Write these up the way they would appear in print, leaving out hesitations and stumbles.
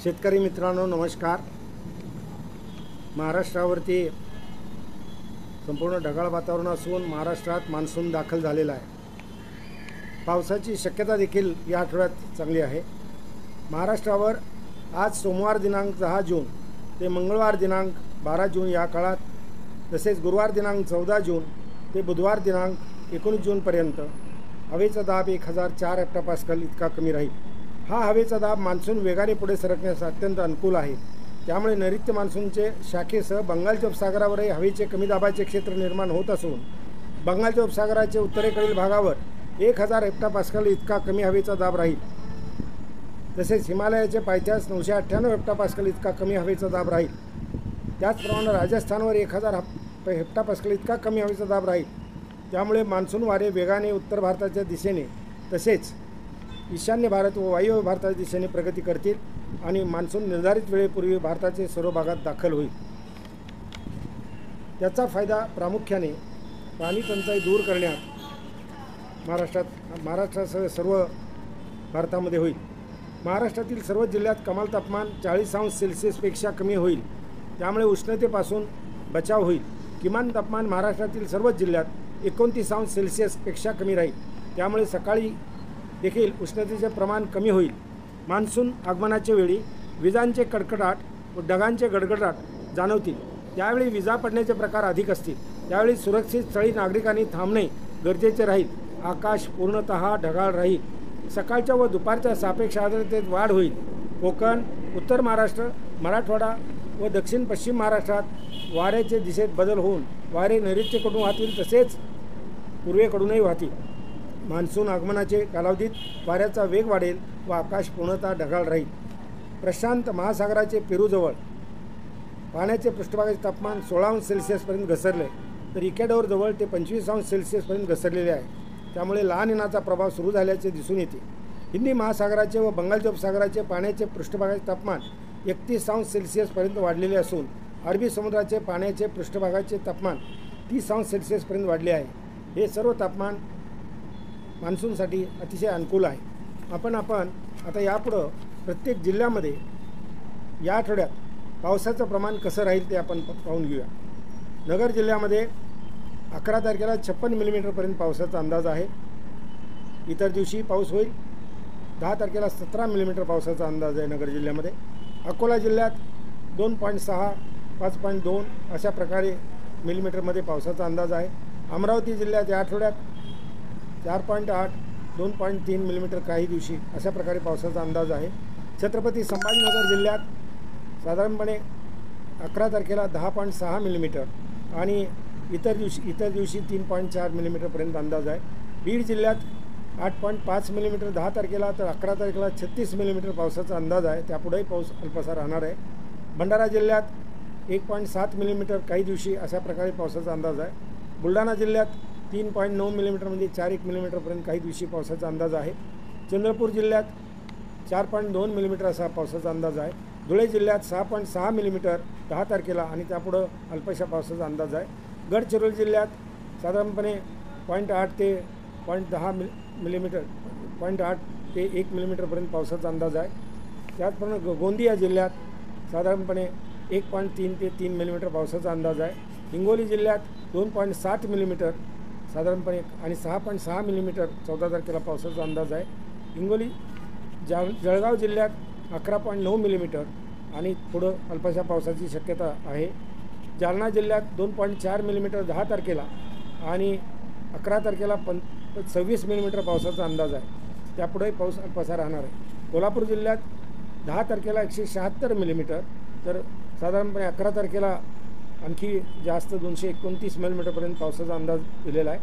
शेतकरी मित्रांनो नमस्कार। महाराष्ट्रावरती संपूर्ण ढगाळ वातावरण असून महाराष्ट्रात मान्सून दाखल झालेला आहे। पावसाची शक्यता देखील या आठवड्यात चांगली आहे। महाराष्ट्रावर आज सोमवार दिनांक 10 जून ते मंगळवार दिनांक 12 जून या काळात, तसेच गुरुवार दिनांक 14 जून ते बुधवार दिनांक 19 जूनपर्यंत हवेचा दाब 1004 हेक्टोपास्कल इतका कमी राहील। हा हवेचा दाब मान्सून वेगाने पुढे सरकण्यास अत्यंत अनुकूल आहे। त्यामुळे नैऋत्य मान्सूनचे शाखेसह बंगालच्या उपसागरावरही हवेचे कमी दाबाचे क्षेत्र निर्माण होत असून बंगालच्या उपसागराचे उत्तरेकडील भागावर 1000 हेक्टोपास्कल इतका कमी हवेचा दाब राहील। तसेच हिमालयाचे पायथ्यास 998 हेक्टोपास्कल इतका कमी हवेचा दाब राहील। त्याचप्रमाणे राजस्थानवर 1000 हेक्टोपास्कल इतका कमी हवेचा दाब राहील। त्यामुळे मान्सून वारे वेगाने उत्तर भारताच्या दिशेने तसेच ईशान्य भारत व वायव्य भारताच्या दिशेने प्रगती करतील आणि मान्सून निर्धारित वेळेपूर्वी भारताचे सर्व भागात दाखल होईल। त्याचा फायदा प्रामुख्याने पाणी टंचाई दूर करण्यात महाराष्ट्रासह सर्व भारतामध्ये होईल। महाराष्ट्रातील सर्व जिल्ह्यात कमाल तापमान 40 अंश सेल्सिअसपेक्षा कमी होईल। त्यामुळे उष्णतेपासून बचाव होईल। किमान तापमान महाराष्ट्रातील सर्वच जिल्ह्यात 29 अंश सेल्सिअसपेक्षा कमी राहील। त्यामुळे सकाळी देखील उष्णतेचे प्रमाण कमी होईल। मान्सून आगमनाच्या वेळी विजांचे कडकडाट व ढगांचे गडगडाट जाणवतील। त्यावेळी विजा पडण्याचे प्रकार अधिक असतील। त्यावेळी सुरक्षित स्थळी नागरिकांनी थांबणे गरजेचे राहील। आकाश पूर्णतः ढगाळ राहील। सकाळच्या व दुपारच्या सापेक्ष आर्द्रतेत वाढ होईल। कोकण, उत्तर महाराष्ट्र, मराठवाडा व दक्षिण पश्चिम महाराष्ट्रात वाऱ्याचे दिशेत बदल होऊन वारे नैऋत्येकडून वाहतील तसेच पूर्वेकडूनही वाहतील। मान्सून आगमनाचे कालावधीत वाऱ्याचा वेग वाढेल व आकाश पूर्णतः ढगाळ राहील। प्रशांत महासागराचे पेरूजवळ पाण्याचे पृष्ठभागाचे तापमान 16 अंश सेल्सिअसपर्यंत घसरले तर इक्वेडोर जवळ ते 25 अंश सेल्सिअसपर्यंत घसरलेले आहे। त्यामुळे ला निनाचा प्रभाव सुरू झाल्याचे दिसून येते। हिंदी महासागराचे व बंगालच्या उपसागराचे पाण्याचे पृष्ठभागाचे तापमान 31 अंश सेल्सिअसपर्यंत वाढलेले असून अरबी समुद्राचे पाण्याचे पृष्ठभागाचे तापमान 30 अंश सेल्सिअसपर्यंत वाढले आहे। हे सर्व तापमान मान्सूनसाठी अतिशय अनुकूल आहे। आपण आता यापुढं प्रत्येक जिल्ह्यामध्ये या आठवड्यात पावसाचं प्रमाण कसं राहील ते आपण पाहून घेऊया। नगर जिल्ह्यामध्ये 11 तारखेला 56 मिलीमीटरपर्यंत पावसाचा अंदाज आहे। इतर दिवशी पाऊस होईल। 10 तारखेला 17 मिलीमीटर पावसाचा अंदाज आहे नगर जिल्ह्यामध्ये। अकोला जिल्ह्यात 2.6, 5.2 अशा प्रकारे मिलीमीटरमध्ये पावसाचा अंदाज आहे। अमरावती जिल्ह्यात या आठवड्यात 4.8, 2.3 मिलीमीटर काही दिवशी अशा प्रकारे पावसाचा अंदाज आहे। छत्रपती संभाजीनगर जिल्ह्यात साधारणपणे 11 तारखेला 10.6 मिलीमीटर आणि इतर दिवशी 3.4 मिलीमीटरपर्यंत अंदाज आहे। बीड जिल्ह्यात 8.5 मिलीमीटर 10 तारखेला तर 11 तारखेला 36 मिलीमीटर पावसाचा अंदाज आहे। त्यापुढेही पाऊस अल्पसा राहणार आहे। भंडारा जिल्ह्यात 1.7 मिलीमीटर काही दिवशी अशा प्रकारे पावसाचा अंदाज आहे। बुलढाणा जिल्ह्यात 3.9 मिलीमीटर म्हणजे 4 मिलीमीटरपर्यंत काही दिवशी पावसाचा अंदाज आहे। चंद्रपूर जिल्ह्यात 4.2 मिलीमीटर असा पावसाचा अंदाज आहे। धुळे जिल्ह्यात 6.6 मिलीमीटर 10 तारखेला आणि त्यापुढं अल्पशा पावसाचा अंदाज आहे। गडचिरोली जिल्ह्यात साधारणपणे 0.8 ते 0.10 मिलीमीटर 0.8 ते 1 मिलीमीटरपर्यंत पावसाचा अंदाज आहे। त्याचप्रमाणे गोंदिया जिल्ह्यात साधारणपणे 1.3 ते 3 मिलीमीटर पावसाचा अंदाज आहे। हिंगोली जिल्ह्यात 2.7 मिलीमीटर साधारणपणे आणि 6.6 मिलीमीटर 14 तारखेला पावसाचा अंदाज आहे। हिंगोली जळगाव जिल्ह्यात 11.9 मिलीमीटर आणि पुढं अल्पशा पावसाची शक्यता आहे। जालना जिल्ह्यात 2.4 मिलीमीटर 10 तारखेला आणि 11 तारखेला 26 मिलीमीटर पावसाचा अंदाज आहे। त्यापुढेही पाऊस अल्पसा राहणार आहे। कोल्हापूर जिल्ह्यात 10 तारखेला 176 मिलीमीटर तर साधारणपणे 11 तारखेला आणखी जास्त 229 मिलीमीटरपर्यंत पावसाचा अंदाज दिलेला आहे।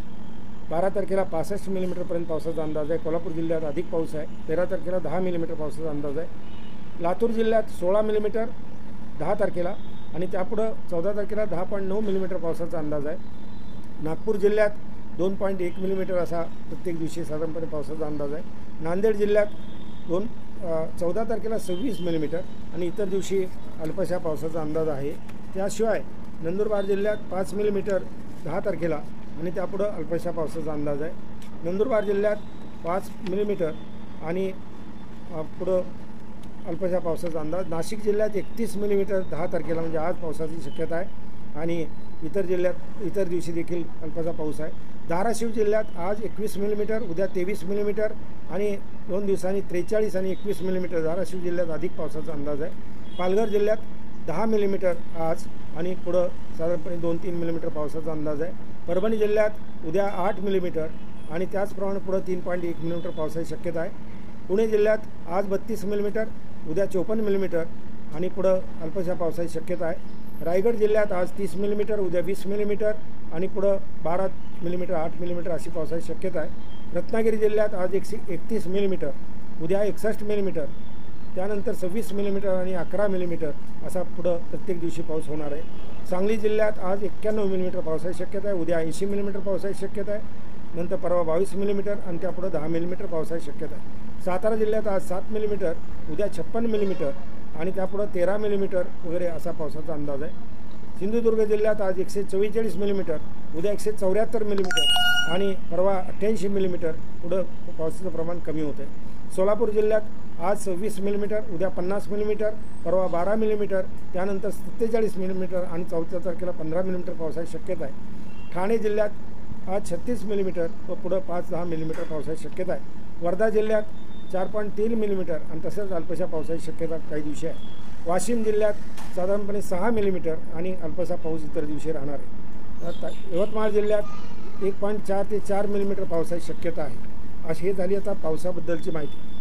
12 तारखेला 65 मिलीमीटरपर्यंत पावसाचा अंदाज आहे। कोल्हापूर जिल्ह्यात अधिक पाऊस आहे। 13 तारखेला 10 मिलीमीटर पावसाचा अंदाज आहे। लातूर जिल्ह्यात 16 मिलीमीटर 10 तारखेला आणि त्यापुढं 14 तारखेला 10.9 मिलीमीटर पावसाचा अंदाज आहे। नागपूर जिल्ह्यात 2.1 मिलीमीटर असा प्रत्येक दिवशी साधारणपणे पावसाचा अंदाज आहे। नांदेड जिल्ह्यात 14 तारखेला 26 मिलीमीटर आणि इतर दिवशी अल्पशा पावसाचा अंदाज आहे। त्याशिवाय नंदुरबार जिल्ह्यात 5 मिलीमीटर 10 तारखेला आणि त्यापुढं अल्पशा पावसाचा अंदाज आहे। नंदुरबार जिल्ह्यात 5 मिलीमीटर आणि पुढं अल्पशा पावसाचा अंदाज. नाशिक जिल्ह्यात 31 मिलीमीटर 10 तारखेला म्हणजे आज पावसाची शक्यता आहे आणि इतर जिल्ह्यात इतर दिवशी देखील अल्पशा पाऊस आहे. धाराशिव जिल्ह्यात आज 21 मिलीमीटर, उद्या 23 मिलीमीटर आणि 2 दिवसांनी 43 आणि 21 मिलीमीटर धाराशिव जिल्ह्यात अधिक पावसाचा अंदाज आहे. पालघर जिल्ह्यात 10 मिलीमीटर आज आणि पुढं साधारणपणे 2-3 मिलीमीटर पावसाचा अंदाज आहे. परभणी जिल्ह्यात उद्या 8 मिलीमीटर आणि त्याचप्रमाणे पुढं 3.1 मिलीमीटर पावसाची शक्यता आहे. पुणे जिल्ह्यात आज 32 मिलीमीटर, उद्या 54 मिलीमीटर आणि पुढं अल्पशा पावसाची शक्यता आहे. रायगड जिल्ह्यात आज 30 मिलीमीटर, उद्या 20 मिलीमीटर आणि पुढं 12 मिलीमीटर 8 मिलीमीटर अशी पावसाची शक्यता आहे. रत्नागिरी जिल्ह्यात आज 131 मिलीमीटर, उद्या 61 मिलीमीटर, त्यानंतर 26 मिलीमीटर आणि 11 मिलीमीटर असा पुढं प्रत्येक दिवशी पाऊस होणार आहे. सांगली जिल्ह्यात आज 91 मिलीमीटर पावसाची शक्यता आहे, उद्या 80 मिलीमीटर पावसाची शक्यता आहे, नंतर परवा 22 मिलीमीटर आणि त्यापुढं 10 मिलीमीटर पावसाची शक्यता आहे. सातारा जिल्ह्यात आज 7 मिलीमीटर, उद्या 56 मिलीमीटर आणि त्यापुढं 13 मिलीमीटर वगैरे असा पावसाचा अंदाज आहे. सिंधुदुर्ग जिल्ह्यात आज 144 मिलीमीटर, उद्या 174 मिलीमीटर आणि परवा 88 मिलीमीटर पुढं पावसाचं प्रमाण कमी होतं आहे. सोलापूर जिल्ह्यात आज 26 मिलीमीटर, उद्या 50 मिलीमीटर, परवा 12 मिलीमीटर, त्यानंतर 47 मिलीमीटर आणि 4 तारखेला 15 मिलीमीटर पावसाची शक्यता आहे. ठाणे जिल्ह्यात आज 36 मिलीमीटर व पुढं 5-10 मिलीमीटर पावसाची शक्यता आहे. वर्धा जिल्ह्यात 4.3 मिलीमीटर आणि तसंच अल्पशा पावसाची शक्यता काही दिवशी आहे. वाशिम जिल्ह्यात साधारणपणे 6 मिलीमीटर आणि अल्पसा पाऊस इतर दिवशी राहणार आहे. आता यवतमाळ जिल्ह्यात 1.4 ते 4 मिलीमीटर पावसाची शक्यता आहे. अशी ही झाली आता पावसाबद्दलची माहिती.